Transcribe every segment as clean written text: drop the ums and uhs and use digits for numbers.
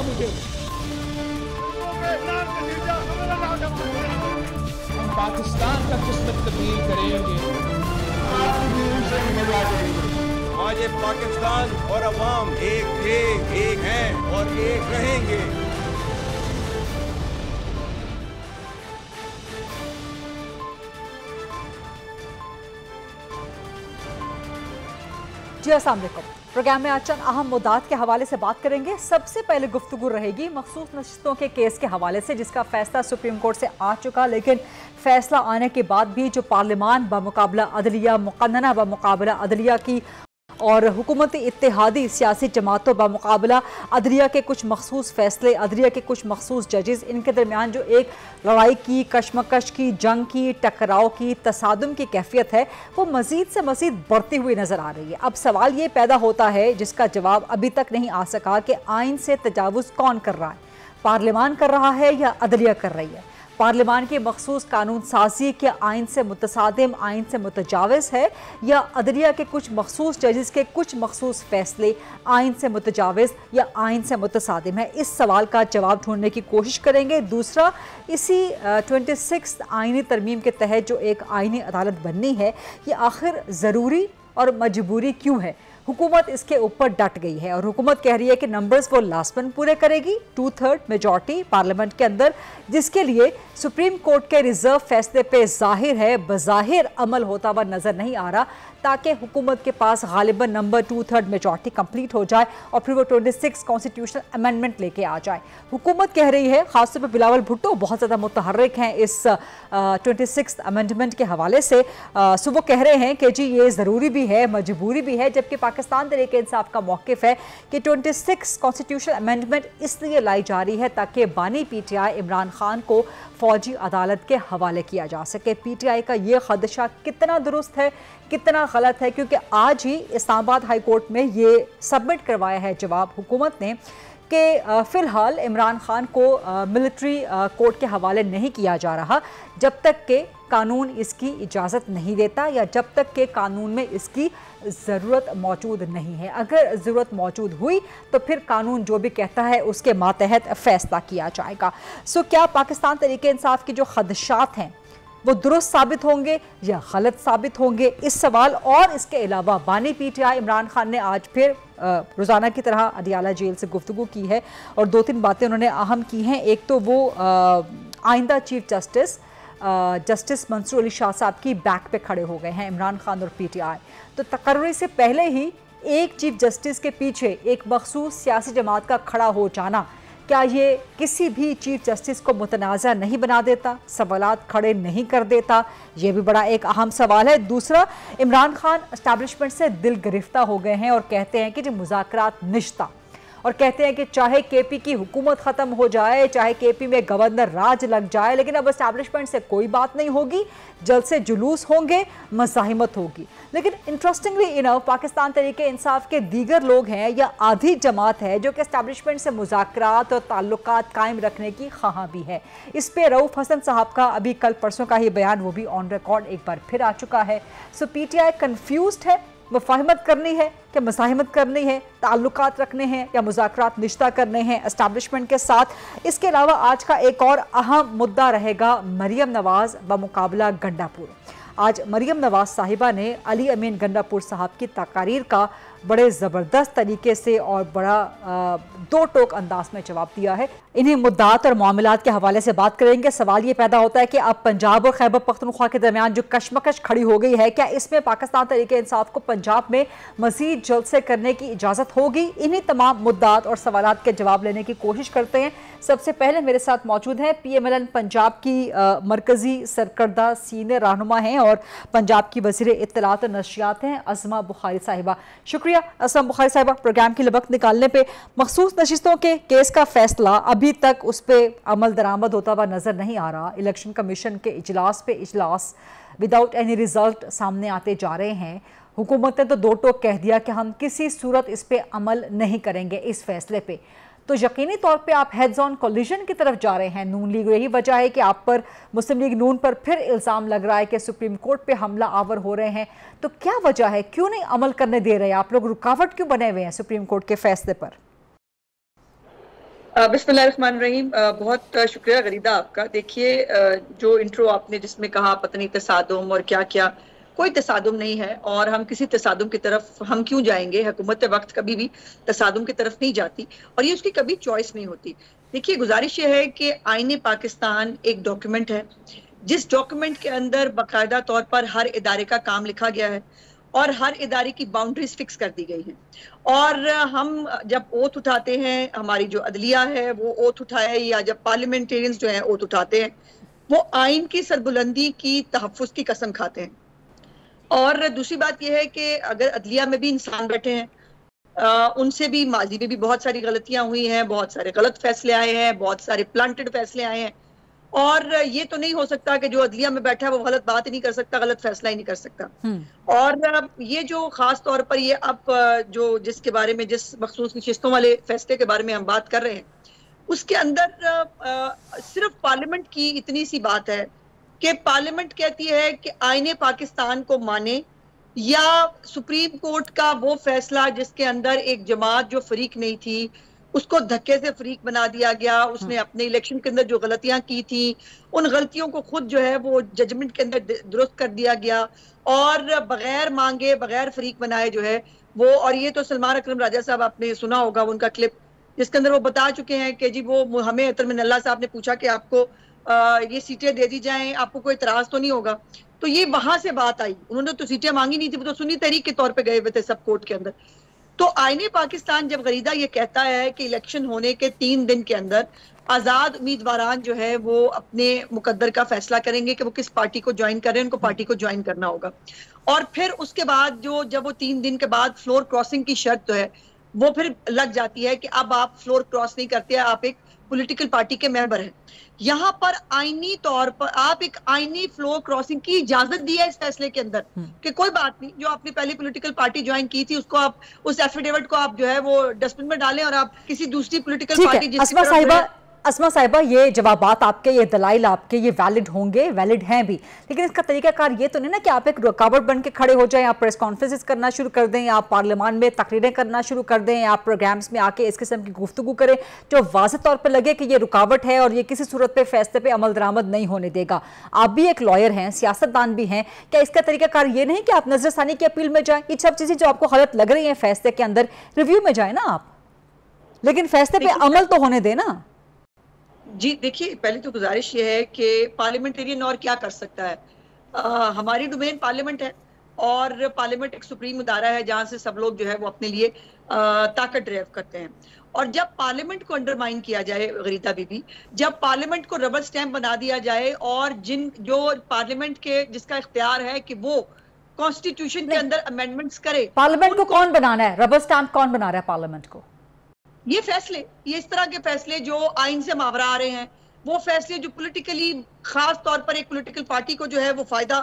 मुझे। हम पाकिस्तान का किस्मत तब्दील करेंगे, आज ये पाकिस्तान और अवाम एक थे, एक हैं और एक रहेंगे। जी अस्सलाम वालेकुम। प्रोग्राम में आज चंद अहम मुद्दात के हवाले से बात करेंगे। सबसे पहले गुफ्तगू रहेगी मखसूस नशिस्तों के केस के हवाले से, जिसका फैसला सुप्रीम कोर्ट से आ चुका, लेकिन फैसला आने के बाद भी जो पार्लियामान बमुकाबला अदलिया, मुक़न्नना बमुकाबला अदलिया की और हुकूमती इत्तेहादी सियासी जमातों बमुकाबला अदलिया के कुछ मखसूस फैसले, अदलिया के कुछ मखसूस जजेस, इनके दरमियान जो एक लड़ाई की, कशमकश की, जंग की, टकराव की, तसादुम की कैफियत है, वो मज़ीद से मज़ीद बढ़ती हुई नज़र आ रही है। अब सवाल ये पैदा होता है, जिसका जवाब अभी तक नहीं आ सका, कि आइन से तजावुज़ कौन कर रहा है? पार्लियामान कर रहा है या अदलिया कर रही है? पार्लियामान की मखसूस कानून साजी के आइन से मुतसादिम, आइन से मुतजाविज़ है, या अदलिया के कुछ मखसूस जजेस के कुछ मखसूस फैसले आइन से मुतजाविज़ या आइन से मुतसादिम है? इस सवाल का जवाब ढूंढने की कोशिश करेंगे। दूसरा, इसी 26 आइनी तरमीम के तहत जो एक आइनी अदालत बननी है, ये आखिर ज़रूरी और मजबूरी क्यों है? हुकूमत इसके ऊपर डट गई है और हुकूमत कह रही है कि नंबर्स वो लाजमन पूरे करेगी, 2/3 मेजॉरिटी पार्लियामेंट के अंदर, जिसके लिए सुप्रीम कोर्ट के रिजर्व फैसले पे जाहिर है बज़ाहिर अमल होता हुआ नजर नहीं आ रहा, ताकि हुकूमत के पास गालिबन नंबर 2/3 मेजॉरिटी कंप्लीट हो जाए और फिर वो 26 कॉन्स्टिट्यूशनल अमेंडमेंट लेके आ जाए। हुकूमत कह रही है, खासतौर पर बिलावल भुट्टो बहुत ज़्यादा मुतहर्रिक हैं इस 26 अमेंडमेंट के हवाले से। सो वो कह रहे हैं कि जी ये ज़रूरी भी है, मजबूरी भी है, जबकि पाकिस्तान तहरीक इंसाफ का मौक़िफ़ है कि 26 कॉन्स्टिट्यूशनल अमेंडमेंट इसलिए लाई जा रही है ताकि बानी PTI इमरान खान को फ़ौजी अदालत के हवाले किया जा सके। PTI का ये खदशा कितना दुरुस्त है, कितना गलत है, क्योंकि आज ही इस्लामाबाद हाई कोर्ट में ये सबमिट करवाया है जवाब हुकूमत ने कि फ़िलहाल इमरान खान को मिलिट्री कोर्ट के हवाले नहीं किया जा रहा जब तक कि कानून इसकी इजाज़त नहीं देता, या जब तक कि कानून में इसकी ज़रूरत मौजूद नहीं है। अगर ज़रूरत मौजूद हुई तो फिर कानून जो भी कहता है उसके मातहत फ़ैसला किया जाएगा। सो क्या पाकिस्तान तहरीक इंसाफ के जो खदशात हैं वो दुरुस्त साबित होंगे या गलत साबित होंगे? इस सवाल और इसके अलावा बानी PTI इमरान खान ने आज फिर रोज़ाना की तरह अडियाला जेल से गुफ्तगू की है और 2-3 बातें उन्होंने अहम की हैं। एक तो वो आइंदा चीफ जस्टिस मंसूर अली शाह साहब की बैक पे खड़े हो गए हैं इमरान खान और PTI। तो तकर्री से पहले ही एक चीफ जस्टिस के पीछे एक मखसूस सियासी जमात का खड़ा हो जाना, क्या ये किसी भी चीफ जस्टिस को मुतनाज़ा नहीं बना देता, सवालात खड़े नहीं कर देता? ये भी बड़ा एक अहम सवाल है। दूसरा, इमरान खान एस्टैब्लिशमेंट से दिल गिरफ्ता हो गए हैं और कहते हैं कि जो मुज़ाकरात निश्ता, और कहते हैं कि चाहे KP की हुकूमत ख़त्म हो जाए, चाहे KP में गवर्नर राज लग जाए, लेकिन अब एस्टैब्लिशमेंट से कोई बात नहीं होगी, जल्द से जुलूस होंगे, मज़ाहिमत होगी। लेकिन इंटरेस्टिंगली इनफ पाकिस्तान तहरीक इंसाफ के दीगर लोग हैं या आधी जमात है जो कि एस्टैब्लिशमेंट से मुज़ाकरात और ताल्लुकात कायम रखने की ख़्वाह भी है। इस पर रऊफ़ हसन साहब का अभी कल परसों का ही बयान, वो भी ऑन रिकॉर्ड एक बार फिर आ चुका है। सो PTI कन्फ्यूज्ड है, मुफ़ाहिमत करनी है कि मज़ाहिमत करनी है, ताल्लुकात रखने हैं या मुज़ाकरात निश्ता करने हैं एस्टैब्लिशमेंट के साथ। इसके अलावा आज का एक और अहम मुद्दा रहेगा मरियम नवाज़ बमुकाबला गंडापुर। आज मरियम नवाज़ साहिबा ने अली अमीन गंडापुर साहब की तकारीर का बड़े ज़बरदस्त तरीके से और बड़ा दो टोक अंदाज में जवाब दिया है। इन्हीं मुद्दात और मामलात के हवाले से बात करेंगे। सवाल ये पैदा होता है कि अब पंजाब और खैबर पख्तूनख्वा के दरमियान जो कशमकश खड़ी हो गई है, क्या इसमें पाकिस्तान तहरीक इंसाफ को पंजाब में मज़ीद जलसे करने की इजाज़त होगी? इन्हीं तमाम मुद्दात और सवालात के जवाब लेने की कोशिश करते हैं। सबसे पहले मेरे साथ मौजूद हैं PMLN पंजाब की मरकज़ी सरकर्दा सीनियर रहनुमा हैं और पंजाब की वज़ीर इत्तलात और नशियात हैं अज़मा बुखारी साहिबा। शुक्रिया अज़मा बुखारी साहिबा, प्रोग्राम की वक्त निकालने पे। मखसूस नशिस्तों के केस का फैसला अभी तक उस पर अमल दरामद होता हुआ नज़र नहीं आ रहा। इलेक्शन कमीशन के इजलास पे इजलास विदाउट एनी रिजल्ट सामने आते जा रहे हैं। हुकूमत ने तो दो टोक कह दिया कि हम किसी सूरत इस पर अमल नहीं करेंगे इस फैसले पे। तो यकीनी तौर पे आप हेड्स ऑन कोलिजन की तरफ जा रहे हैं नून लीग। यही वजह है कि आप पर, मुस्लिम लीग नून पर फिर इल्ज़ाम लग रहा है कि सुप्रीम कोर्ट पे हमला आवर हो रहे हैं। तो क्या वजह है, क्यों नहीं अमल करने दे रहे? आप लोग रुकावट क्यों बने हुए हैं सुप्रीम कोर्ट के फैसले पर? बिस्मिल्लाहिर्रहमानिर्रहीम। बहुत शुक्रिया गरीदा आपका। देखिए, जो इंट्रो आपने जिसमें कहा पता नहीं तसादुम और क्या क्या, कोई तसादुम नहीं है और हम किसी तसादुम की तरफ हम क्यों जाएंगे। हुकूमत वक्त कभी भी तसादुम की तरफ नहीं जाती और ये उसकी कभी चॉइस नहीं होती। देखिए, गुजारिश ये है कि आईने पाकिस्तान एक डॉक्यूमेंट है, जिस डॉक्यूमेंट के अंदर बाकायदा तौर पर हर इदारे का काम लिखा गया है और हर इदारे की बाउंड्रीज फिक्स कर दी गई हैं। और हम जब ओथ उठाते हैं, हमारी जो अदलिया है वो ओथ उठाए, या जब पार्लियामेंटेरियंस जो हैं ओथ उठाते हैं, वो आइन की सरबुलंदी की तहफ़्फ़ुज़ की कसम खाते हैं। और दूसरी बात यह है कि अगर अदलिया में भी इंसान बैठे हैं, उनसे भी माजी में भी बहुत सारी गलतियां हुई हैं, बहुत सारे गलत फैसले आए हैं, बहुत सारे प्लांटेड फैसले आए हैं। और ये तो नहीं हो सकता कि जो अदलिया में बैठा है वो गलत बात ही नहीं कर सकता, गलत फैसला ही नहीं कर सकता। और ये जो खास तौर पर ये अब जो जिसके बारे में, जिस मखसूस नशिस्तों वाले फैसले के बारे में हम बात कर रहे हैं, उसके अंदर सिर्फ पार्लियामेंट की इतनी सी बात है कि पार्लियामेंट कहती है कि आईने पाकिस्तान को माने, या सुप्रीम कोर्ट का वो फैसला जिसके अंदर एक जमात जो फरीक नहीं थी उसको धक्के से फरीक बना दिया गया, उसने अपने इलेक्शन के अंदर जो गलतियां की थी उन गलतियों को खुद जो है वो जजमेंट के अंदर दुरुस्त कर दिया गया और बगैर मांगे बगैर फरीक बनाए जो है वो। और ये तो सलमान अकरम राजा साहब आपने सुना होगा उनका क्लिप, जिसके अंदर वो बता चुके हैं कि जी वो हमें तरमिनल्ला साहब ने पूछा कि आपको ये सीटें दे दी जाएं, आपको कोई इतराज तो नहीं होगा। तो ये वहां से बात आई, उन्होंने तो सीटें मांगी नहीं थी, वो तो सुन्नी तहरीक के तौर पे गए हुए थे सब कोर्ट के अंदर। तो आईने पाकिस्तान जब गरीदा ये कहता है कि इलेक्शन होने के 3 दिन के अंदर आजाद उम्मीदवारान जो है वो अपने मुकद्दर का फैसला करेंगे कि वो किस पार्टी को ज्वाइन कर रहे हैं, उनको पार्टी को ज्वाइन करना होगा। और फिर उसके बाद जब वो 3 दिन के बाद फ्लोर क्रॉसिंग की शर्त जो है वो फिर लग जाती है कि अब आप फ्लोर क्रॉस नहीं करते, आप एक पॉलिटिकल पार्टी के मेंबर हैं। यहाँ पर आईनी तौर पर आप एक आईनी फ्लोर क्रॉसिंग की इजाजत दी है इस फैसले के अंदर कि कोई बात नहीं, जो आपने पहली पॉलिटिकल पार्टी ज्वाइन की थी उसको आप, उस एफिडेविट को आप जो है वो डस्टबिन में डालें और आप किसी दूसरी पॉलिटिकल पार्टी अस्मा साहिबा, ये जवाबात आपके, ये दलाइल आपके, ये वैलिड होंगे, वैलिड हैं भी, लेकिन इसका तरीकाकार ये तो नहीं ना कि आप एक रुकावट बन के खड़े हो जाएं, आप प्रेस कॉन्फ्रेंसेस करना शुरू कर दें, आप पार्लियामान में तकरीरें करना शुरू कर दें, आप प्रोग्राम्स में आके इस किस्म की गुफ्तगू करें जो वाज़ेह तौर पर लगे कि ये रुकावट है और ये किसी सूरत पे फैसले पे अमल दरामद नहीं होने देगा। आप भी एक लॉयर हैं, सियासतदान भी हैं, क्या इसका तरीकाकार ये नहीं कि आप नजरसानी की अपील में जाएं? ये सब चीज़ें जो आपको गलत लग रही हैं फैसले के अंदर, रिव्यू में जाए ना आप, लेकिन फैसले पे अमल तो होने देना। जी देखिए, पहले तो गुजारिश ये है कि पार्लियामेंटेरियन और क्या कर सकता है। हमारी डोमेन पार्लियामेंट है और पार्लियामेंट एक सुप्रीम इदारा है जहां से सब लोग जो है वो अपने लिए ताकत ड्राइव करते हैं। और जब पार्लियामेंट को अंडरमाइन किया जाए गरीदा बीबी, जब पार्लियामेंट को रबर स्टैंप बना दिया जाए और जो पार्लियामेंट के जिसका इख्तियार है कि वो कॉन्स्टिट्यूशन के अंदर अमेंडमेंट्स करे, पार्लियामेंट को कौन बनाना है? रबर स्टैंप कौन बना रहा है पार्लियामेंट को? ये फैसले, ये इस तरह के फैसले जो आइन से मावरा आ रहे हैं, वो फैसले जो पॉलिटिकली खास तौर पर एक पॉलिटिकल पार्टी को जो है वो फायदा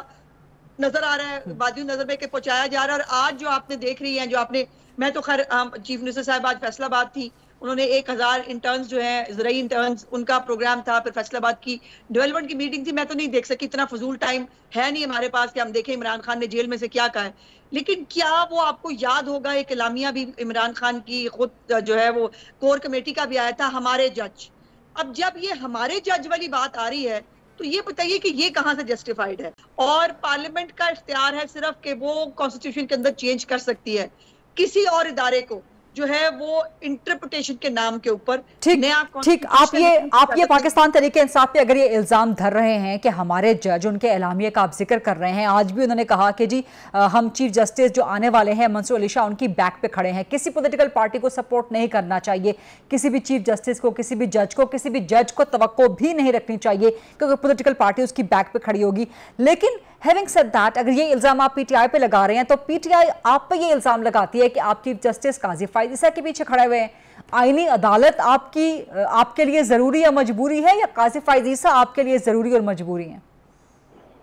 नजर आ रहा है, बादियों नजर में के पहुंचाया जा रहा है। और आज जो आपने देख रही हैं, जो आपने, मैं तो खैर चीफ मिनिस्टर साहब आज फैसलाबाद थी, उन्होंने 1000 इंटर्न्स जो है ज़राई इंटर्न्स, उनका प्रोग्राम था, फिर फैसलाबाद की डेवलपमेंट की मीटिंग थी। मैं तो नहीं देख सकी, इतना फजूल टाइम है नहीं हमारे पास कि हम देखें इमरान खान ने जेल में से क्या कहा है। लेकिन क्या वो आपको याद होगा, एक इलामिया भी इमरान खान की खुद जो है वो कोर कमेटी का भी आया था, हमारे जज। अब जब ये हमारे जज वाली बात आ रही है तो ये बताइए कि ये कहां से जस्टिफाइड है। और पार्लियामेंट का इख्तियार है सिर्फ कि वो कॉन्स्टिट्यूशन के अंदर चेंज कर सकती है, किसी और इदारे को जो है वो इंटरप्रिटेशन के नाम के ऊपर नया। ठीक, आप ये पाकिस्तान तहरीक इंसाफ पे अगर ये इल्जाम धर रहे हैं कि हमारे जज, उनके एलामिया का आप जिक्र कर रहे हैं, आज भी उन्होंने कहा कि जी हम चीफ जस्टिस जो आने वाले हैं मंसूर अली शाह उनकी बैक पे खड़े हैं, किसी पॉलिटिकल पार्टी को सपोर्ट नहीं करना चाहिए, किसी भी चीफ जस्टिस को, किसी भी जज को, किसी भी जज को तवक्को भी नहीं रखनी चाहिए क्योंकि पॉलिटिकल पार्टी उसकी बैक पे खड़ी होगी। लेकिन हैविंग सेड दैट, अगर ये इल्जाम आप पीटीआई पे लगा रहे हैं तो पीटीआई आप पे ये इल्जाम लगाती है कि आप चीफ जस्टिस काजी फायद ईसा के पीछे खड़े हुए हैं। आईनी अदालत आपके लिए जरूरी या मजबूरी है, या काजी फायद ईसा आपके लिए जरूरी और मजबूरी है?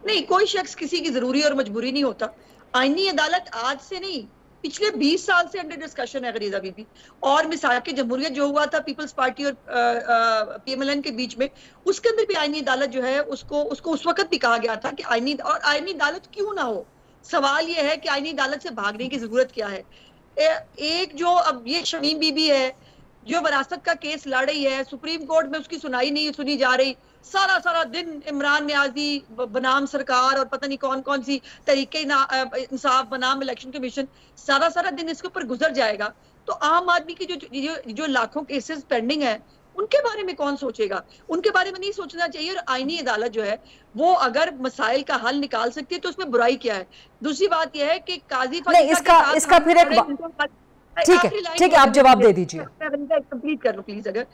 नहीं, कोई शख्स किसी की जरूरी और मजबूरी नहीं होता। आईनी अदालत आज से नहीं, पिछले 20 साल से अंडर डिस्कशन है गरीदा बीबी। और मिसाल की जमहूरियत जो हुआ था पीपल्स पार्टी और पीएमएलएन के बीच में, उसके अंदर भी आईनी अदालत जो है उसको उस वक्त भी कहा गया था कि आईनी अदालत क्यों ना हो। सवाल ये है कि आईनी अदालत से भागने की जरूरत क्या है। एक जो अब ये शमीम बीबी है जो विरासत का केस लड़ रही है, सुप्रीम कोर्ट में उसकी सुनाई नहीं सुनी जा रही, सारा दिन इमरान न्याजी बनाम सरकार और पता नहीं कौन कौन सी तरीके इंसाफ बनाम इलेक्शन कमीशन, सारा दिन इसके ऊपर गुजर जाएगा। तो आम आदमी की जो लाखों केसेस पेंडिंग है, उनके बारे में कौन सोचेगा? उनके बारे में नहीं सोचना चाहिए। और आईनी अदालत जो है वो अगर मसाइल का हल निकाल सकती है तो उसमें बुराई क्या है? दूसरी बात यह है कि काजी इसका फिर एक ठीक है, आप जवाब दे दीजिए। कंप्लीट कर लो प्लीज। अगर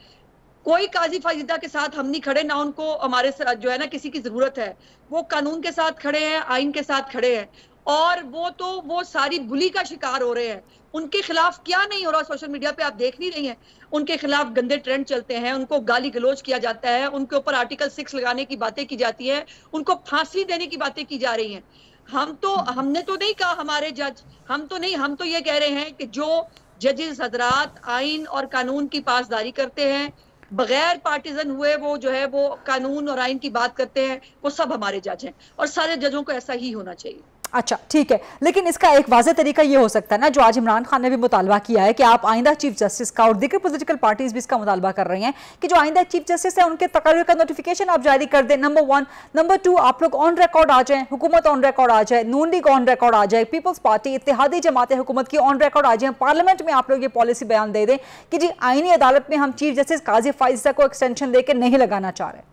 कोई काजी फाजिदा के साथ हम नहीं खड़े, ना उनको हमारे साथ जो है ना किसी की जरूरत है, वो कानून के साथ खड़े हैं, आइन के साथ खड़े हैं, और वो सारी बुली का शिकार हो रहे हैं। उनके खिलाफ क्या नहीं हो रहा सोशल मीडिया पे, आप देख नहीं रही हैं? उनके खिलाफ गंदे ट्रेंड चलते हैं, उनको गाली गलोच किया जाता है, उनके ऊपर आर्टिकल 6 लगाने की बातें की जाती है, उनको फांसी देने की बातें की जा रही हैं। हमने तो नहीं कहा हमारे जज, हम तो ये कह रहे हैं कि जो जजेस हजरात आइन और कानून की पासदारी करते हैं, बगैर पार्टीजन हुए वो जो है वो कानून और आइन की बात करते हैं, वो सब हमारे जज हैं और सारे जजों को ऐसा ही होना चाहिए। अच्छा ठीक है, लेकिन इसका एक वाज़ेह तरीका ये हो सकता है ना, जो आज इमरान खान ने भी मुतालबा किया है कि आप आइंदा चीफ जस्टिस का, और दीगर पॉलिटिकल पार्टीज भी इसका मुतालबा कर रही हैं कि जो आइंदा चीफ जस्टिस है उनके तकरीर का नोटिफिकेशन आप जारी कर दें, नंबर 1। नंबर 2, आप लोग ऑन रिकॉर्ड आ जाएं, हुकूमत ऑन रिकॉर्ड आ जाए, नून लीग ऑन रिकॉर्ड आ जाए, पीपल्स पार्टी इत्तेहादी जमात हुकूमत की ऑन रिकॉर्ड आ जाए, पार्लियामेंट में आप लोग ये पॉलिसी बयान दे दें कि जी आइनी अदालत में हम चीफ जस्टिस काजी फाइजा को एक्सटेंशन देकर नहीं लगाना चाह रहे।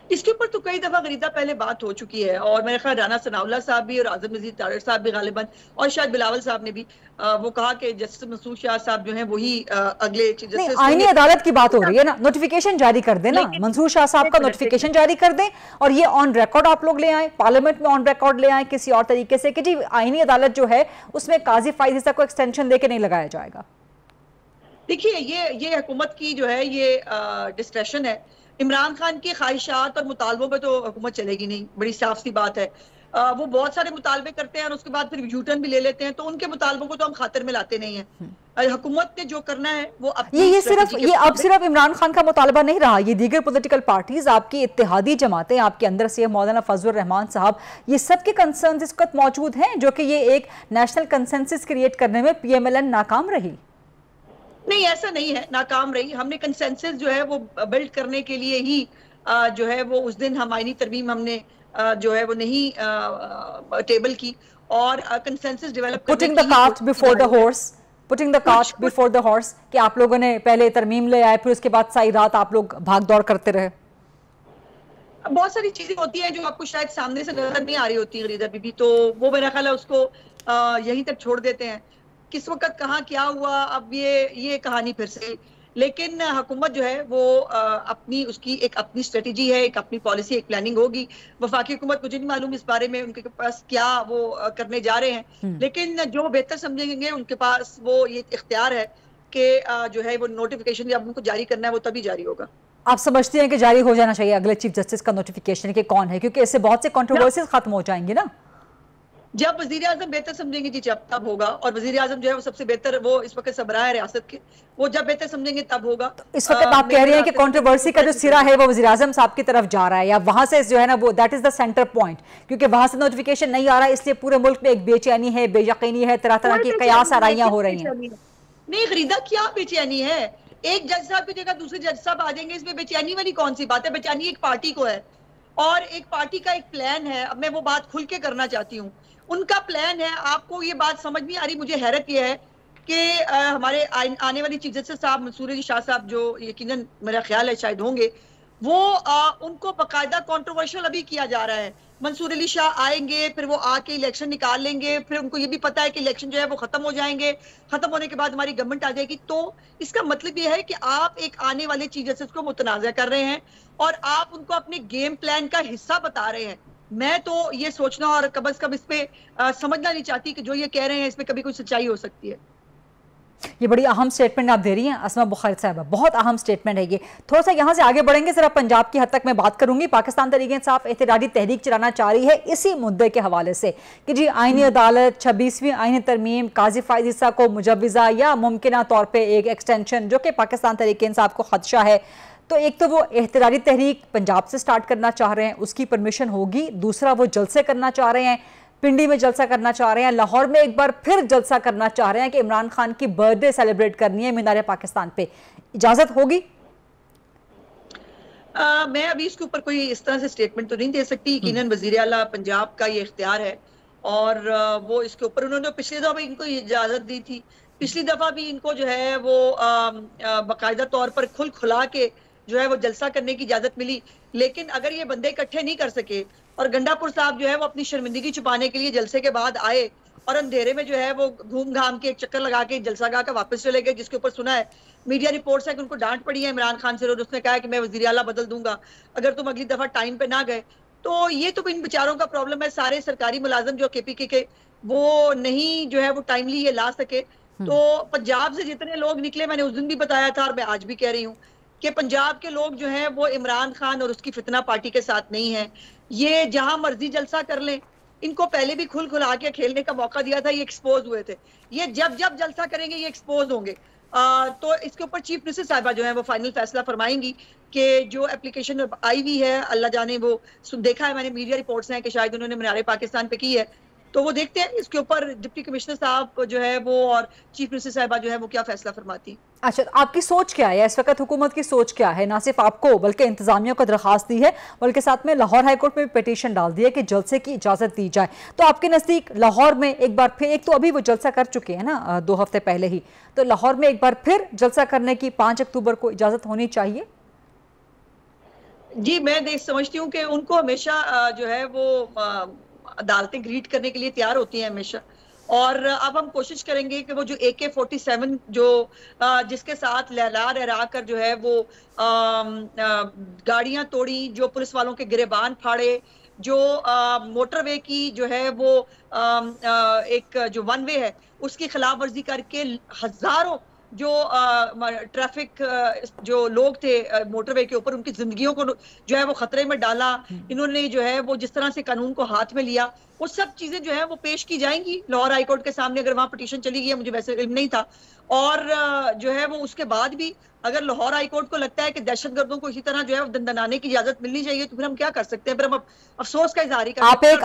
इसके ऊपर तो कई दफा गरीदा पहले बात हो चुकी है, और मेरे ख्याल राना सनाउल्लाह साहब भी और आजम नज़ीर तारिक साहब भी गालिबन, और शायद बिलावल साहब ने भी वो कहा कि जस्टिस मंसूर शाह साहब जो हैं वही अगले चीफ जस्टिस। आईनी अदालत की बात हो रही है ना, नोटिफिकेशन जारी कर दें ना, मंसूर शाह साहब का नोटिफिकेशन जारी कर दें और ये ऑन रिकॉर्ड आप लोग ले आए, पार्लियामेंट में ऑन रिकॉर्ड ले आए किसी और तरीके से कि जी आईनी अदालत जो है उसमें काजी फाइजा को एक्सटेंशन देके नहीं लगाया जाएगा। देखिए ये हुकूमत की जो है ये डिस्क्रेशन है। इमरान खान की ख्वाहिशात और मुतालबों पे तो हुकूमत चलेगी नहीं, बड़ी साफ सी बात है। वो बहुत सारे मुतालबे करते हैं और उसके बाद फिर यूटर्न भी ले लेते हैं, तो उनके मुतालबों को तो हम खातिर में लाते नहीं हैं। हुकूमत ने जो करना है वो ये अब सिर्फ इमरान खान का मुतालबा नहीं रहा, ये दीगर पॉलिटिकल पार्टीज, आपकी इत्तेहादी जमातें, आपके अंदर से मौलाना फजलुर रहमान साहब, ये सब के कंसर्न्स इस वक्त मौजूद हैं, जो कि ये एक नेशनल कंसेंसस क्रिएट करने में PMLN नाकाम रही। नहीं, ऐसा नहीं है, नाकाम रही। हमने कंसेंसस जो है वो बिल्ड करने के लिए ही जो है वो उस दिन हम आईनी तरमीम हमने जो है वो नहीं टेबल की, और कंसेंसस डेवलप करने putting the cart before the horse, putting the cart before the horse, कि आप लोगों ने पहले तरमीम ले आए, फिर उसके बाद सारी रात आप लोग भाग दौड़ करते रहे। बहुत सारी चीजें होती हैं जो आपको शायद सामने से नजर नहीं आ रही होती गरीदा बीबी, तो वो मेरा ख्याल है उसको यहीं तक छोड़ देते हैं। किस वक्त कहाँ क्या हुआ, अब ये कहानी फिर से। लेकिन हुकूमत जो है वो अपनी उसकी एक अपनी स्ट्रेटेजी है, एक अपनी पॉलिसी, एक प्लानिंग होगी। वफाकी हुकूमत मुझे नहीं मालूम इस बारे में उनके पास क्या वो करने जा रहे हैं, लेकिन जो बेहतर समझेंगे उनके पास वो ये इख्तियार है कि जो है वो नोटिफिकेशन जब उनको जारी करना है वो तभी जारी होगा। आप समझती हैं कि जारी हो जाना चाहिए अगले चीफ जस्टिस का नोटिफिकेशन कि कौन है, क्योंकि इससे बहुत से कंट्रोवर्सीज खत्म हो जाएंगी ना। जब वजीर आजम बेहतर समझेंगे जी तब होगा, और वजीर आजम जो है वो सबसे बेहतर, वो इस वक्त सरबराह है रियासत के, वो जब बेहतर समझेंगे तब होगा। तो इस वक्त आप कह रही हैं कि कंट्रोवर्सी का जो सिरा है वो वजीर आजम साहब की तरफ जा रहा है, या वहां से जो है ना वो that is the centre point, क्योंकि वहां से नोटिफिकेशन नहीं आ रहा है, इसलिए पूरे मुल्क में एक बेचैनी है, बेयकीनी है, तरह तरह की कयास आराइयां हो रही हैं। नहीं खरीदा, क्या बेचैनी है? एक जज साहब की जगह दूसरे जज साहब आ जाएंगे, इसमें बेचैनी वाली कौन सी बात है? बेचैनी एक पार्टी को है, और एक पार्टी का एक प्लान है। अब मैं वो बात खुल के करना चाहती हूँ, उनका प्लान है। आपको ये बात समझ नहीं आ रही, मुझे हैरत ये है कि हमारे आने वाली चीफ जस्टिस साहब मंसूर अली शाह साहब, जो यकीनन मेरा ख्याल है शायद होंगे, वो उनको बाकायदा कंट्रोवर्शियल अभी किया जा रहा है। मंसूर अली शाह आएंगे, फिर वो आके इलेक्शन निकाल लेंगे, फिर उनको ये भी पता है कि इलेक्शन जो है वो खत्म हो जाएंगे, खत्म होने के बाद हमारी गवर्नमेंट आ जाएगी। तो इसका मतलब ये है कि आप एक आने वाले चीफ जस्टिस को मुतनाज़ा कर रहे हैं और आप उनको अपने गेम प्लान का हिस्सा बता रहे हैं। मैं तो ये सोचना और कम से कम इस पे समझना नहीं चाहती कि जो ये कह रहे हैं इसमें कभी कोई सच्चाई हो सकती है। ये बड़ी अहम स्टेटमेंट आप दे रही हैं असमा बुखारी साहब, बहुत अहम स्टेटमेंट है ये। थोड़ा सा यहाँ से आगे बढ़ेंगे, जरा पंजाब की हद तक मैं बात करूंगी। पाकिस्तान तहरीक इंसाफ एहतजाजी तहरीक चलाना चाह रही है इसी मुद्दे के हवाले से कि जी आईनी अदालत 26वीं आईनी तरमीम काजी फाइज़ा को मुजव्वज़ा या मुमकिना तौर पर एक एक्सटेंशन, जो कि पाकिस्तान तहरीक इंसाफ को खदशा है, तो एक तो वो एहतजाजी तहरीक पंजाब से स्टार्ट करना चाह रहे हैं, उसकी परमिशन होगी। दूसरा वो जलसे करना चाह रहे हैं, पिंडी में जलसा करना चाह रहे हैं, लाहौर में एक बार फिर जलसा करना चाह रहे हैं कि इमरान खान की बर्थडे सेलिब्रेट करनी है मीनार पाकिस्तान पे, इजाजत होगी? मैं अभी इसके ऊपर कोई इस तरह से स्टेटमेंट तो नहीं दे सकती। यकीनन वजीर आला पंजाब का ये इख्तियार है और वो इसके ऊपर, उन्होंने पिछली दफा इनको इजाजत दी थी, पिछली दफा भी इनको जो है वो बाकायदा तौर पर खुला के जो है वो जलसा करने की इजाजत मिली। लेकिन अगर ये बंदे इकट्ठे नहीं कर सके और गंडापुर साहब जो है वो अपनी शर्मिंदगी छुपाने के लिए जलसे के बाद आए और अंधेरे में जो है वो घूम घाम के एक चक्कर लगा के जलसा गा के वापस चले गए, जिसके ऊपर सुना है मीडिया रिपोर्ट्स है कि उनको डांट पड़ी है इमरान खान से और उसने कहा है कि मैं वजीर आला बदल दूंगा अगर तुम अगली दफा टाइम पे ना गए। तो ये तो इन बेचारों का प्रॉब्लम है। सारे सरकारी मुलाजिम जो केपीके के वो नहीं जो है वो टाइमली ये ला सके। तो पंजाब से जितने लोग निकले, मैंने उस दिन भी बताया था और मैं आज भी कह रही हूँ कि पंजाब के लोग जो हैं वो इमरान खान और उसकी फितना पार्टी के साथ नहीं है। ये जहां मर्जी जलसा कर लें, इनको पहले भी खुला के खेलने का मौका दिया था, ये एक्सपोज हुए थे। ये जब जलसा करेंगे ये एक्सपोज होंगे। तो इसके ऊपर चीफ मिनिस्टर साहिबा जो है वो फाइनल फैसला फरमाएंगी कि जो एप्लीकेशन आई हुई है, अल्लाह जाने वो देखा है मैंने, मीडिया रिपोर्ट्स हैं कि शायद उन्होंने मीनार पाकिस्तान पे की है। तो वो देखते हैं इसके ऊपर डिप्टी कमिश्नर साहब जो है वो और चीफ मिनिस्टर साहिबा जो है वो क्या फैसला फरमाती है। अच्छा, आपकी सोच क्या है इस वक्त, हुकूमत की सोच क्या है? ना सिर्फ आपको बल्कि इंतजामिया को दरखास्त दी है, बल्कि साथ में लाहौर हाईकोर्ट में भी पिटीशन डाल दी है कि जलसे की इजाजत दी जाए। तो आपके नजदीक लाहौर में एक बार फिर, एक तो अभी वो जलसा कर चुके हैं ना 2 हफ्ते पहले ही, तो लाहौर में एक बार फिर जलसा करने की 5 अक्टूबर को इजाजत होनी चाहिए? जी, मैं समझती हूँ कि उनको हमेशा जो है वो अदालतें ग्रीट करने के लिए तैयार होती हैं हमेशा। और अब हम कोशिश करेंगे कि वो जो AK-47 जो जिसके साथ लहरा कर जो है वो गाड़ियां तोड़ी, जो पुलिस वालों के गिरेबान फाड़े, जो मोटरवे की जो है वो एक जो वन वे है उसकी खिलाफ वर्जी करके हजारों जो ट्रैफिक जो लोग थे मोटरवे के ऊपर, उनकी जिंदगियों को जो है वो खतरे में डाला। इन्होंने जो है वो जिस तरह से कानून को हाथ में लिया, वो सब चीजें जो है वो पेश की जाएंगी लाहौर हाई कोर्ट के सामने। अगर वहां पिटीशन चली गई है, मुझे वैसे इल्म नहीं था। और जो है वो उसके बाद भी अगर लाहौर हाई कोर्ट को लगता है कि दहशतगर्दों को इसी तरह जो है दंदनाने की इजाजत मिलनी चाहिए, तो फिर हम क्या कर सकते हैं? फिर हम अफसोस का इजहार ही कर सकते हैं।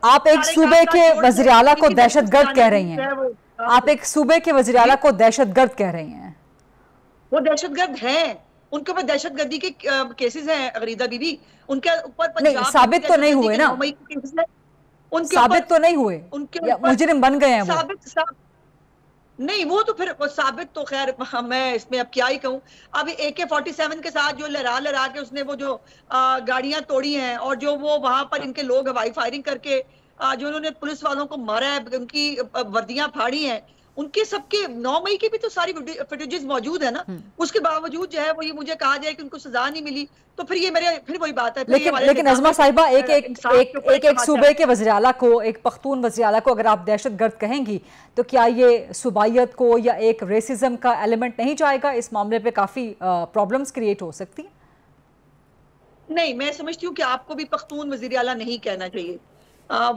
आप एक सूबे के वज़ीर आला को दहशतगर्द कह रही हैं, आप एक सूबे के वज़ीर आला को दहशतगर्द कह रही हैं। वो दहशतगर्द हैं, उनके ऊपर दहशतगर्दी के केसेस हैं गरीदा बीबी, उनके ऊपर नहीं, साबित तो नहीं हुए ना, साबित तो नहीं हुए, मुजरिम बन गए हैं वो। नहीं, वो तो फिर साबित तो खैर मैं इसमें अब क्या ही कहूँ। अब AK-47 के साथ जो लहरा के उसने वो जो गाड़ियां तोड़ी हैं और जो वो वहां पर इनके लोग हवाई फायरिंग करके जो उन्होंने पुलिस वालों को मारा है, उनकी वर्दियां फाड़ी हैं, उनके सबके 9 मई की भी तो सारी फुटेजेस मौजूद है ना। उसके बावजूद जो है वो ये मुझे कहा जाए कि उनको सजा नहीं मिली, तो फिर ये मेरे फिर वही बात है। लेकिन अज़मा साहिबा, एक सूबे के वज़ीर आला को, एक पख्तून वज़ीर आला को अगर आप दहशतगर्द कहेंगी, तो क्या ये सूबाइयत को या एक रेसिज्म का एलिमेंट नहीं जाएगा? इस मामले पे काफी प्रॉब्लम्स क्रिएट हो सकती हैं। नहीं, मैं समझती हूँ कि आपको भी पख्तून वज़ीर आला नहीं कहना चाहिए।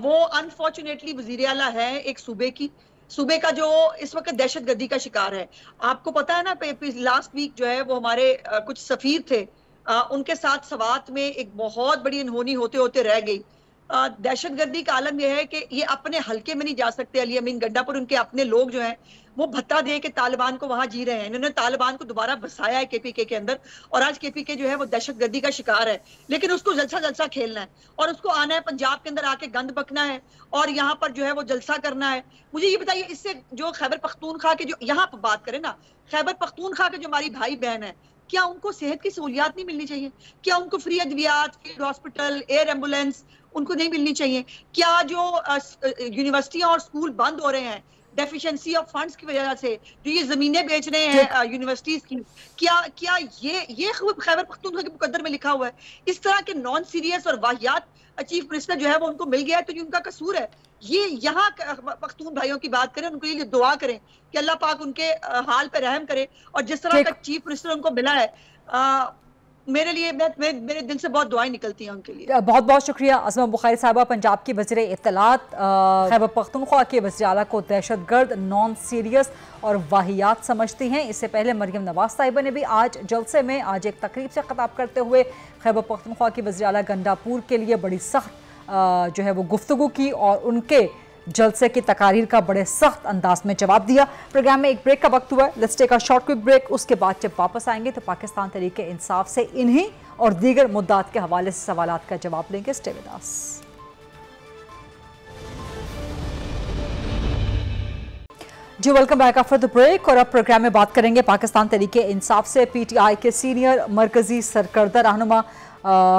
वो अनफॉर्चुनेटली वज़ीर आला है एक सूबे का जो इस वक्त दहशतगर्दी का शिकार है। आपको पता है ना, लास्ट वीक जो है वो हमारे कुछ सफीर थे, उनके साथ सवात में एक बहुत बड़ी अनहोनी होते होते रह गई। दहशतगर्दी का आलम यह है कि ये अपने हल्के में नहीं जा सकते। अली अमीन गंडापुर, उनके अपने लोग जो हैं वो भत्ता दे के तालिबान को वहां जी रहे हैं। इन्होंने तालिबान को दोबारा बसाया है केपीके के अंदर, और आज केपीके जो है वो दहशतगर्दी का शिकार है। लेकिन उसको जलसा खेलना है और उसको आना है पंजाब के अंदर आके गंद बकना है और यहाँ पर जो है वो जलसा करना है। मुझे ये बताइए, इससे जो खैबर पख्तूनख्वा के जो यहाँ पर बात करें ना, खैबर पख्तूनख्वा के जो हमारी भाई बहन है, क्या उनको सेहत की सहूलियात नहीं मिलनी चाहिए? क्या उनको फ्री अद्वियात, फील्ड हॉस्पिटल, एयर एम्बुलेंस उनको नहीं मिलनी चाहिए? क्या जो यूनिवर्सिटियां और स्कूल बंद हो रहे हैं डेफिशिएंसी ऑफ फंड्स की वजह से, जो ये जमीनें बेच रहे हैं यूनिवर्सिटीज की, क्या ये खैबर पख्तूनख्वा के मुकद्दर में लिखा हुआ है? इस तरह के नॉन सीरियस और वाहियात चीफ मिनिस्टर जो है वो उनको मिल गया है, तो ये उनका कसूर है। ये यहाँ पख्तून भाइयों की बात करें, उनको ये दुआ करें कि अल्लाह पाक उनके हाल पे रहम करे। और जिस तरह का चीफ मिनिस्टर उनको मिला है, मेरे लिए मेरे दिल से बहुत दुआएं निकलती हैं उनके लिए। बहुत बहुत शुक्रिया अज़मा बुखारी साहबा, पंजाब की वज़ीर इत्तलात। खैबर पख्तूनख्वा के वज़ीर आला को दहशतगर्द, नॉन सीरियस और वाहियात समझती हैं। इससे पहले मरियम नवाज साहिबा ने भी आज जलसे में एक तकरीब से खिताब करते हुए खैबर पख्तूनख्वा की वज़ीर आला गंडापुर के लिए बड़ी सख्त जो है वो गुफ्तगू की और उनके जलसे की तकारीर का बड़े सख्त अंदाज में जवाब दिया। प्रोग्राम में एक ब्रेक का वक्त हुआ है। Let's take a short quick break. उसके बाद जब वापस आएंगे तो पाकिस्तान तहरीक इंसाफ से इन्हीं और दीगर मुद्दात के हवाले से सवालात का जवाब देंगे। Stay with us. जी welcome back after the break. और अब प्रोग्राम में बात करेंगे पाकिस्तान तहरीक इंसाफ से। पीटीआई के सीनियर मरकजी सरकर्दा रहनुमा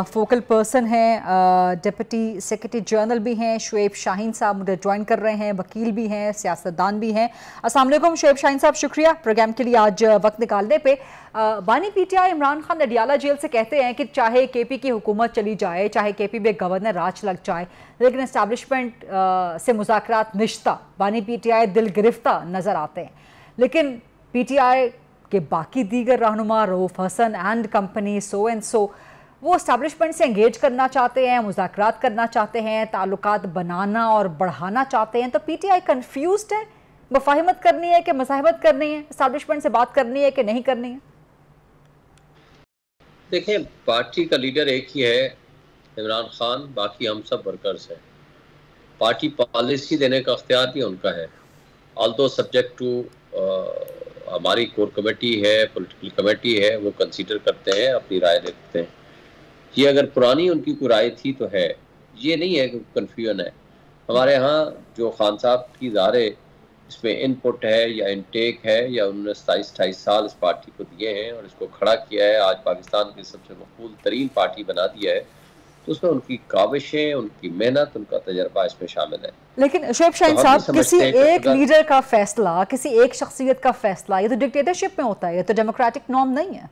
फोकल पर्सन हैं, डिप्टी सेक्रेटरी जनरल भी हैं शुएब शाहीन साहब मुझे ज्वाइन कर रहे हैं, वकील भी हैं, सियासतदान भी हैं। अस्सलाम वालेकुम शुएब शाहीन साहब, शुक्रिया प्रोग्राम के लिए आज वक्त निकालने पे। बानी पीटीआई इमरान खान अडियाला जेल से कहते हैं कि चाहे केपी की हुकूमत चली जाए, चाहे केपी में गवर्नर राज लग जाए, लेकिन एस्टैब्लिशमेंट से मुज़ाकरात निश्ता। बानी पीटीआई दिल गिरफ्ता नज़र आते हैं, लेकिन पीटीआई के बाकी दीगर रहनुमा Rauf Hasan and company so and so वो एस्टैब्लिशमेंट से एंगेज करना चाहते हैं, मुज़ाकरात करना चाहते हैं, ताल्लुकात बनाना और बढ़ाना चाहते हैं। तो पीटीआई कंफ्यूज्ड है, मुफाहिमत करनी है कि मज़ाहमत करनी है, एस्टैब्लिशमेंट से बात करनी है कि नहीं करनी है? देखें, पार्टी का लीडर एक ही है, इमरान खान, बाकी हम सब वर्कर्स हैं। पार्टी पॉलिसी देने का अख्तियार भी उनका है, ऑल्दो सब्जेक्ट टू हमारी कोर कमेटी है, पॉलिटिकल कमेटी है, वो कंसीडर करते हैं, अपनी राय देते हैं। ये अगर पुरानी उनकी कोई राय थी तो है, ये नहीं है कि कन्फ्यूजन है। हमारे यहाँ जो खान साहब की ज़ारे इसमें इनपुट है या इनटेक है, या उन्होंने 27-28 साल इस पार्टी को दिए हैं और इसको खड़ा किया है, आज पाकिस्तान की सबसे मकबूल तरीन पार्टी बना दिया है, तो उसमें उनकी काविशें, उनकी मेहनत, उनका तजर्बा इसमें शामिल है। लेकिन शुएब शाहीन साहब, किसी एक लीडर का फैसला, किसी एक शख्सियत का फैसला, ये तो डिक्टेटरशिप में होता है, ये तो डेमोक्रेटिक नॉर्म नहीं है।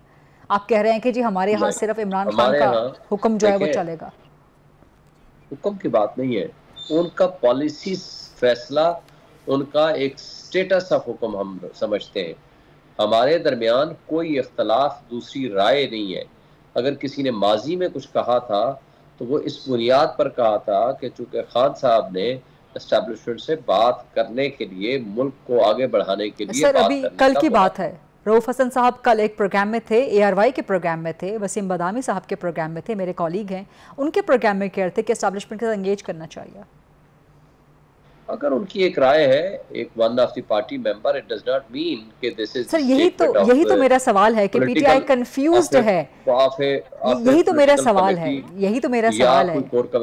आप कह रहे हैं कि जी हमारे यहाँ सिर्फ इमरान खान का हुक्म जो है वो चलेगा। हुक्म की बात नहीं है, उनका पॉलिसी फैसला, उनका एक स्टेटस ऑफ हुक्म हम समझते हैं। हमारे दरमियान कोई इख्तलाफ, दूसरी राय नहीं है। अगर किसी ने माजी में कुछ कहा था तो वो इस बुनियाद पर कहा था कि चूंकि खान साहब ने एस्टैब्लिशमेंट से बात करने के लिए, मुल्क को आगे बढ़ाने के लिए, सर अभी कल की बात है, रऊफ हसन साहब कल एक प्रोग्राम में थे, ARY के प्रोग्राम में थे, वसीम बदामी साहब के प्रोग्राम में थे, मेरे कॉलीग हैं, उनके प्रोग्राम में कह रहे थे कि एस्टैब्लिशमेंट के साथ एंगेज करना चाहिए। अगर उनकी एक राय है, एक one of the party member, it does not mean कि दिस इज सर यही तो मेरा सवाल है कि पीटीआई कंफ्यूज्ड है। यही तो मेरा सवाल है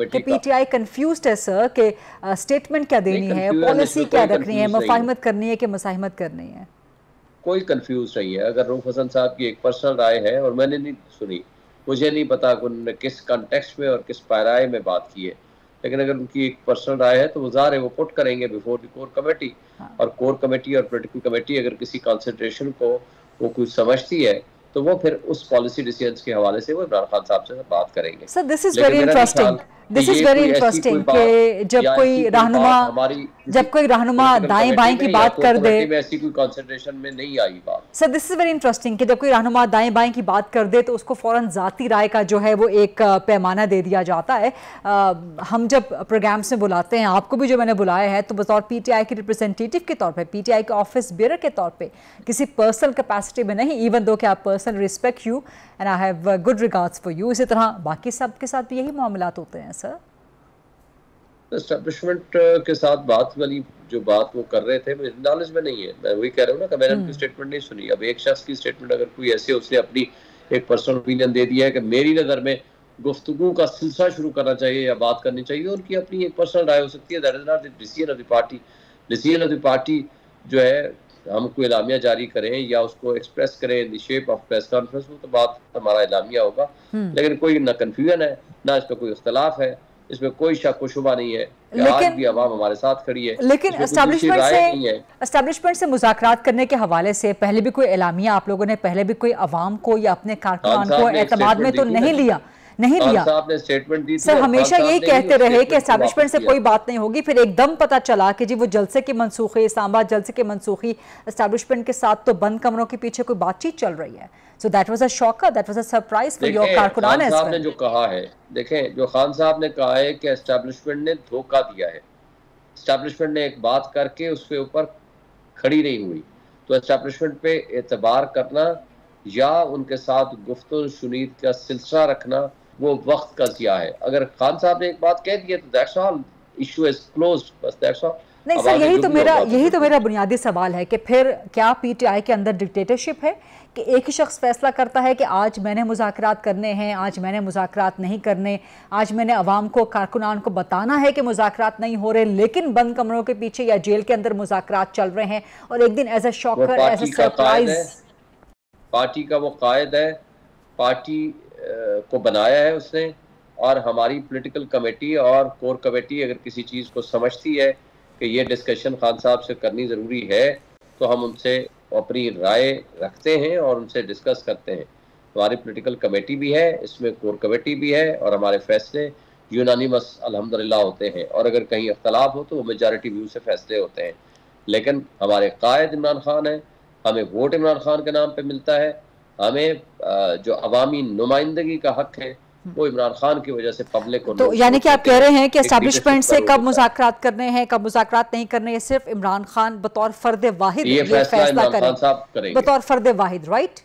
कि पीटीआई कंफ्यूज्ड है सर, कि स्टेटमेंट क्या देनी है, पॉलिसी क्या रखनी है, मुफाहिमत करनी है कि मुसाहिमत करनी है। कोई कंफ्यूज नहीं है। अगर रऊफ हसन साहब की एक पर्सनल राय है और मैंने नहीं सुनी, मुझे नहीं पता कि उन्होंने किस कॉन्टेक्स्ट में और किस पैराए में बात की है, लेकिन अगर उनकी एक पर्सनल राय है तो वो ज़ाहिर है वो पुट करेंगे बिफोर द कोर कमेटी। और कोर कमेटी और पॉलिटिकल कमेटी अगर किसी कंसिडरेशन को वो कुछ समझती है तो वो फिर उस पॉलिसी डिसीजंस के हवाले से वो इमरान खान साहब से बात करेंगे। Sir this is very interesting, this is very interesting कि जब कोई रहनुमा दाएं बाएं की बात कर दे, ऐसी कोई कंसिडरेशन में नहीं आई बात। Sir this is very interesting कि जब कोई रहनुमा दाएं बाएं की बात कर दे तो उसको फौरन जाती राय का जो है वो एक पैमाना दे दिया जाता है। हम जब प्रोग्राम्स में बुलाते हैं, आपको भी जो मैंने बुलाया है, तो बतौर पीटीआई के रिप्रेजेंटेटिव के तौर पर, पीटीआई के ऑफिस बेयर के तौर पर, किसी पर्सनल कैपेसिटी में नहीं, इवन दो कि आप person respect you and I have good regards for you, इसी तरह बाकी सब के साथ भी यही मामलात होते हैं सर। एस्टैब्लिशमेंट के साथ बात वाली जो बात वो कर रहे थे, मुझे नॉलेज में नहीं है। मैं वही कह रहा हूँ ना कि मैंने उनकी स्टेटमेंट नहीं सुनी। अब एक शख्स की स्टेटमेंट अगर कोई ऐसे, उसने अपनी एक पर्सनल ओपिनियन दे दिया है कि मेरी नज़र में गुफ्तगू का सिलसिला शुरू करना चाहिए या बात करनी चाहिए, उनकी अपनी एक पर्सनल राय हो सकती है। That is not the decision of the party. Decision of the party जो है, हम कोई एलामिया जारी करें या उसको एक्सप्रेस करें in the shape of press conference, वो तो बात हमारा एलामिया होगा। लेकिन कोई ना कन्फ्यूजन है, ना इसका कोई इख्तलाफ है, इसमें कोई शक व शुबा नहीं है कि आज भी अवाम हमारे साथ खड़ी है। लेकिन एस्टैब्लिशमेंट से मुज़ाकरात करने के हवाले से पहले भी कोई एलामिया आप लोगों ने पहले भी कोई अवाम को या अपने कारकुनान को एतमाद में तो नहीं लिया? स्टेटमेंट दी सर हमेशा यही कहते रहे कि एस्टैब्लिशमेंट से कोई बात नहीं होगी, फिर एकदम पता चला कि जी वो जलसे की मनसूखी, इस्लामाबाद जलसे की मनसूखी, एस्टैब्लिशमेंट के साथ तो बंद कमरों के पीछे कोई बातचीत चल रही है। So that was a shocker, that was a surprise for your कारकुनान एज़ वेल। खान साहब ने जो कहा है, देखें, जो खान साहब ने कहा है कि एस्टैब्लिशमेंट ने धोखा दिया है, एस्टैब्लिशमेंट ने एक बात करके उसके ऊपर खड़ी नहीं हुई, तो एस्टैब्लिशमेंट पे एतबार करना या उनके साथ गुफ्तगू शुनीद का सिलसिला रखना वो वक्त का ज़िया है। अगर खान साहब ने एक बात कह दी है तो that's all, issue is closed, बस दैट्स ऑल। नहीं सर, यही तो मेरा बुनियादी सवाल है कि फिर क्या पीटीआई के अंदर डिक्टेटरशिप है कि एक ही शख्स फैसला करता है कि आज मैंने मुज़ाकरात करने हैं, आज मैंने मुज़ाकरात नहीं करने, आज मैंने अवाम को, कारकुनान को बताना है कि मुज़ाकरात नहीं हो रहे, लेकिन बंद कमरों के पीछे या जेल के अंदर मुज़ाकरात चल रहे हैं और एक दिन as a shocker, as a surprise. Party का वो कायद है, पार्टी को बनाया है उसने, और हमारी पॉलिटिकल कमेटी और कोर कमेटी अगर किसी चीज़ को समझती है कि ये डिस्कशन खान साहब से करनी ज़रूरी है तो हम उनसे अपनी राय रखते हैं और उनसे डिस्कस करते हैं। हमारी पॉलिटिकल कमेटी भी है, इसमें कोर कमेटी भी है, और हमारे फैसले यूनानिमस अल्हम्दुलिल्लाह होते हैं, और अगर कहीं इख्तलाफ हो तो वो मेजॉरिटी व्यू से फैसले होते हैं। लेकिन हमारे कायद इमरान खान है, हमें वोट इमरान खान के नाम पे मिलता है, हमें जो अवामी नुमाइंदगी का हक है वो इमरान खान की वजह से पब्लिक को। तो यानी कि आप कह रहे हैं कि एस्टैब्लिशमेंट से कब मुज़ाकरात करने हैं, कब मुज़ाकरात नहीं करने, ये सिर्फ इमरान खान बतौर फर्द वाहिद ये फैसला करें, बतौर फर्द वाहिद, right?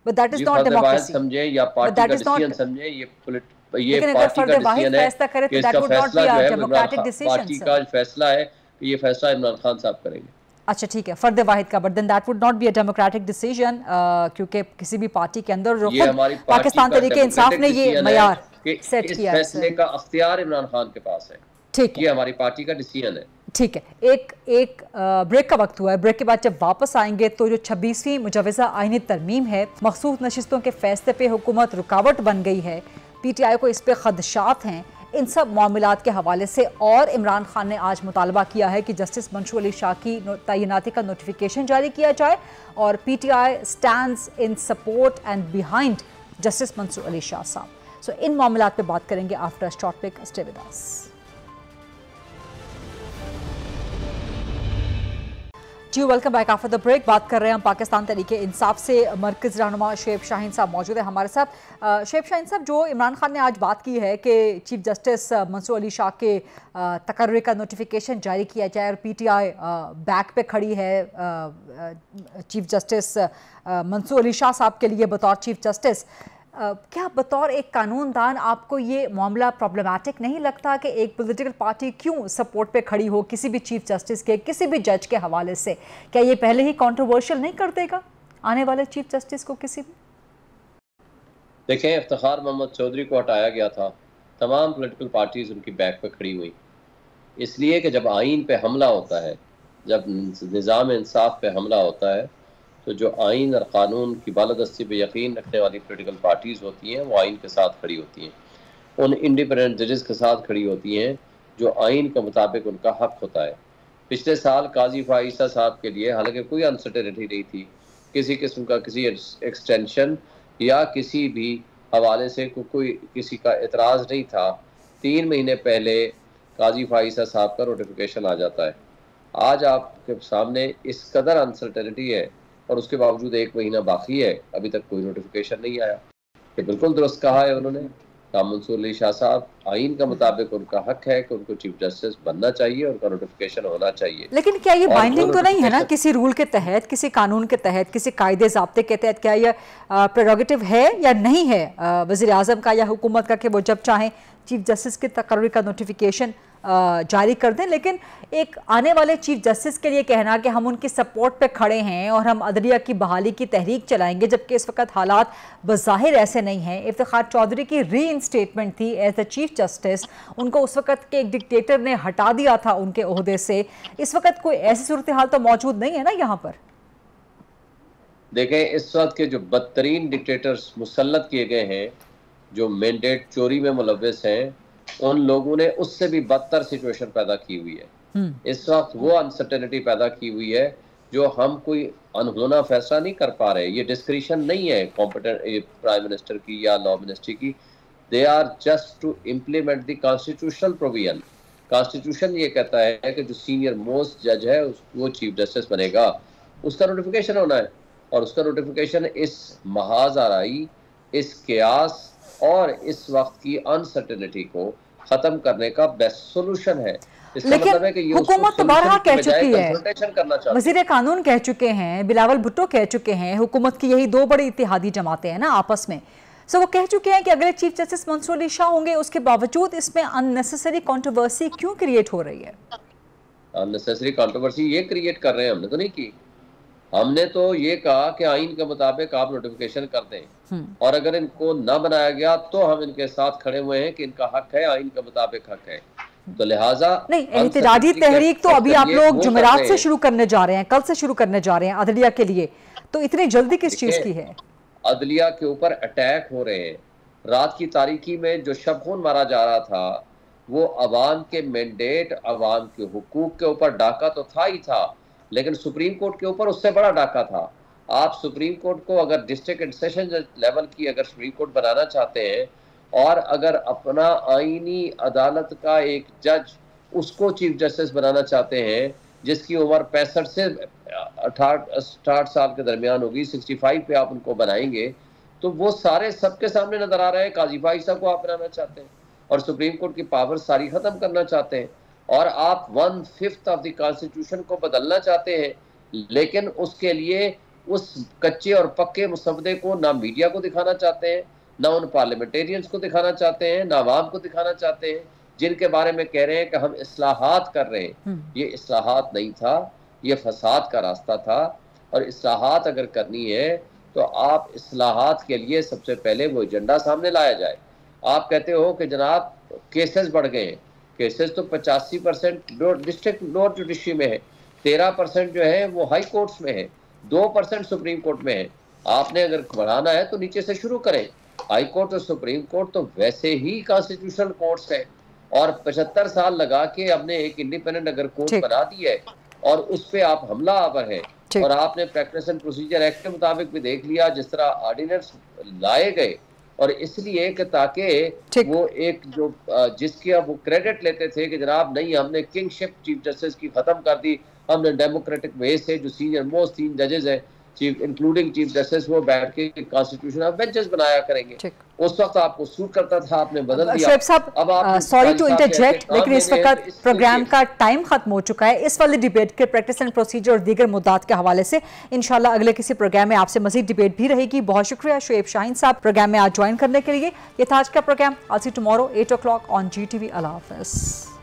But that is not democracy. समझे या पार्टी का डिसीजन समझे, ये पार्टी का डिसीजन है कि इसका फैसला जो है पार्टी का फैसला है कि ये फैसला इमरान खान साहब करेंगे। अच्छा ठीक है, फर्द वाहिद का, but then that would not be a democratic decision, क्योंकि किसी भी पार्टी के अंदर पाकिस्तान तहरीक इंसाफ ने ये मयार सेट किया है। फैसले का अख्तियार इमरान खान के पास है, ठीक है, ये हमारी पार्टी का डिसीजन है। ठीक है, एक ब्रेक का वक्त हुआ है। ब्रेक के बाद जब वापस आएंगे तो जो 26वीं मुजव्वज़ा आईनी तरमीम है, मखसूस नशिस्तों के फैसले पे हुकूमत रुकावट बन गई है, पीटीआई को इस पे खदशात हैं, इन सब मामलात के हवाले से। और इमरान खान ने आज मुतालबा किया है कि जस्टिस मंसूर अली शाह की तैनाती का नोटिफिकेशन जारी किया जाए, और PTI stands in support and behind justice Mansoor Ali Shah साहब। सो इन मामलात पे बात करेंगे after short break. Stay with us. जी welcome back after the break. बात कर रहे हैं हम पाकिस्तान तहरीके इंसाफ से। मरकज़ी रहनुमा शुएब शाहीन साहब मौजूद है हमारे साथ। शुएब शाहीन साहब, जो इमरान खान ने आज बात की है कि चीफ जस्टिस मंसूर अली शाह के तकर्री का नोटिफिकेशन जारी किया जाए, और पीटीआई बैक पे खड़ी है चीफ जस्टिस मंसूर अली शाह साहब के लिए बतौर चीफ जस्टिस, क्या बतौर एक कानूनदान आपको ये मामला प्रॉब्लमैटिक नहीं लगता कि एक पॉलिटिकल पार्टी क्यों सपोर्ट पे खड़ी हो किसी भी चीफ जस्टिस के, किसी भी जज के हवाले से? क्या ये पहले ही कंट्रोवर्शियल नहीं कर देगा आने वाले चीफ जस्टिस को किसी भी? देखें, इफ्तिखार मोहम्मद चौधरी को हटाया गया था, तमाम पॉलिटिकल पार्टीज उनकी बैक पे खड़ी हुई, इसलिए कि जब आइन पे हमला होता है, जब निज़ाम इंसाफ पे हमला होता है, तो जो आइन और क़ानून की बालादस्ती पे यकीन रखने वाली पॉलिटिकल पार्टीज़ होती हैं वो आइन के साथ खड़ी होती हैं, उन इंडिपेंडेंट जजेस के साथ खड़ी होती हैं जो आइन के मुताबिक उनका हक होता है। पिछले साल काजी फाइसा साहब के लिए हालांकि कोई अनसर्टेनिटी नहीं थी, किसी किस्म का किसी एक्सटेंशन या किसी भी हवाले से कोई किसी का एतराज़ नहीं था, 3 महीने पहले काजी फाइसा साहब का नोटिफिकेशन आ जाता है। आज आपके सामने इस कदर अनसर्टेनिटी है और उसके बावजूद 1 महीना बाकी है, अभी तक कोई नोटिफिकेशन नहीं आया। ये बिल्कुल दुरुस्त कहा है उन्होंने, मंसूर अली शाह साहब, आइन का मुताबिक उनका हक है कि उनको चीफ जस्टिस बनना चाहिए, उनका नोटिफिकेशन होना चाहिए। लेकिन क्या ये बाइंडिंग तो नहीं है ना किसी रूल के तहत, किसी कानून के तहत, किसी कायदे ज़ाब्ते के तहत? क्या ये प्रेरोगेटिव है या नहीं है वज़ीर आज़म का या हुकूमत का कि वो जब चाहें चीफ जस्टिस की तकर्री का नोटिफिकेशन जारी कर दें? लेकिन एक आने वाले चीफ जस्टिस के लिए कहना कि हम उनकी सपोर्ट पे खड़े हैं और हम अदलिया की बहाली की तहरीक चलाएंगे, जबकि इस वक्त हालात बज़ाहिर ऐसे नहीं हैं। इफ्तिखार चौधरी की रीइंस्टेटमेंट थी एज द चीफ जस्टिस, उनको उस वक्त के एक डिक्टेटर ने हटा दिया था उनके ओहदे से। इस वक्त कोई ऐसी सूरत हाल तो मौजूद नहीं है ना यहाँ पर। देखें, इस वक्त के जो बदतरीन डिक्टेटर्स मुसल्लत किए गए हैं, जो मैंडेट चोरी में मुलव्वस हैं, उन लोगों ने उससे भी बदतर सिचुएशन पैदा की हुई है। इस वक्त वो अनसर्टेनिटी पैदा की हुई है जो हम कोई अनहोना फैसला नहीं कर पा रहे। ये डिस्क्रिशन नहीं है कॉम्पिटेंट प्राइम मिनिस्टर की या लॉ मिनिस्ट्री की, they are just to implement the constitutional provision. Constitution ये कहता है कि जो सीनियर मोस्ट जज है वो चीफ जस्टिस बनेगा, उसका नोटिफिकेशन होना है, और उसका नोटिफिकेशन इस महाज आराई, इस कियास और इस वक्त की अनसर्टेनिटी को खत्म करने का बेस्ट सोल्यूशन है। लेकिन मतलब है कि हुकूमत तो बारहा कह चुकी है, वज़ीर कानून कह चुके हैं, बिलावल भुट्टो कह चुके हैं, हुकूमत की यही 2 बड़ी इत्तेहादी जमातें हैं ना आपस में, सो वो कह चुके हैं कि अगले चीफ जस्टिस मंसूर अली शाह होंगे, उसके बावजूद इसमें अननेसेसरी कंट्रोवर्सी क्यों क्रिएट हो रही है? अननेसेसरी कंट्रोवर्सी ये क्रिएट कर रहे हैं, हमने तो नहीं की। हमने तो ये कहा कि आइन के मुताबिक आप नोटिफिकेशन कर दें, और अगर इनको न बनाया गया तो हम इनके साथ खड़े हुए हैं कि इनका हक है, आइन के मुताबिक हक है। तो लिहाजा नहीं, एहतजाजी तहरीक तो अभी आप लोग जुमेरात से शुरू करने जा रहे हैं, कल से शुरू करने जा रहे हैं अदलिया के लिए, तो इतनी जल्दी किस चीज की है? अदलिया के ऊपर अटैक हो रहे हैं। रात की तारीकी में जो शब खून मारा जा रहा था वो अवाम के मैंडेट, अवाम के हुकूक के ऊपर डाका तो था ही था, लेकिन सुप्रीम कोर्ट के ऊपर उससे बड़ा डाका था। आप सुप्रीम कोर्ट को अगर डिस्ट्रिक्ट एंड सेशन लेवल की अगर सुप्रीम कोर्ट बनाना चाहते हैं और अगर अपना आईनी अदालत का एक जज उसको चीफ जस्टिस बनाना चाहते हैं जिसकी उम्र 65 से 68 साल के दरमियान होगी, 65 पे आप उनको बनाएंगे, तो वो सारे सबके सामने नजर आ रहे हैं। काजी भाई साहब को आप बनाना चाहते हैं और सुप्रीम कोर्ट की पावर सारी खत्म करना चाहते हैं, और आप 1/5 ऑफ द कॉन्स्टिट्यूशन को बदलना चाहते हैं, लेकिन उसके लिए उस कच्चे और पक्के मुसवदे को ना मीडिया को दिखाना चाहते हैं, ना उन पार्लियामेंटेरियंस को दिखाना चाहते हैं, ना आवाम को दिखाना चाहते हैं, जिनके बारे में कह रहे हैं कि हम इस्लाहात कर रहे हैं। ये इस्लाहात नहीं था, ये फसाद का रास्ता था, और इस्लाहात अगर करनी है तो आप इस्लाहात के लिए सबसे पहले वो एजेंडा सामने लाया जाए। आप कहते हो कि जनाब केसेस बढ़ गए हैं, केसेस तो 85% डिस्ट्रिक्ट लोअर जुडिशरी में है, 13% जो है वो हाई कोर्ट्स में है, 2% सुप्रीम कोर्ट में है। आपने अगर बढ़ाना है तो नीचे से शुरू करें। हाई कोर्ट और सुप्रीम कोर्ट तो वैसे ही कॉन्स्टिट्यूशनल कोर्ट्स है, और 75 साल लगा के हमने एक इंडिपेंडेंट अगर कोर्ट बना दी है और उस पे आप हमला आवर है, और आपने प्रैक्टिस एंड प्रोसीजर एक्ट के मुताबिक भी देख लिया जिस तरह ऑर्डिनेंस लाए गए, और इसलिए कि ताकि वो एक जो जिसकी अब वो क्रेडिट लेते थे कि जनाब नहीं हमने किंगशिप चीफ जस्टिस की खत्म कर दी, हमने डेमोक्रेटिक वे से जो सीनियर मोस्ट 3 जजेस हैं चीफ इंक्लूडिंग चीफ जस्टिस वो बैठ के कॉन्स्टिट्यूशनल बेंचेस बनाया करेंगे। उस वक्त आपको सूट करता था, आपने बदल दिया। शोएब साहब, सॉरी टू इंटरजेक्ट, लेकिन इस वक्त प्रोग्राम का टाइम खत्म हो चुका है। इस वाली डिबेट के प्रैक्टिस एंड प्रोसीजर और दीगर मुद्दात के हवाले से इंशाल्लाह अगले किसी प्रोग्राम में आपसे मजीद डिबेट भी रहेगी। बहुत शुक्रिया शोएब शाहीन साहब प्रोग्राम में आज ज्वाइन करने के लिए। ये था आज का programme. I'll see you tomorrow 8 o'clock on GTV। अल्लाह हाफ़िज़।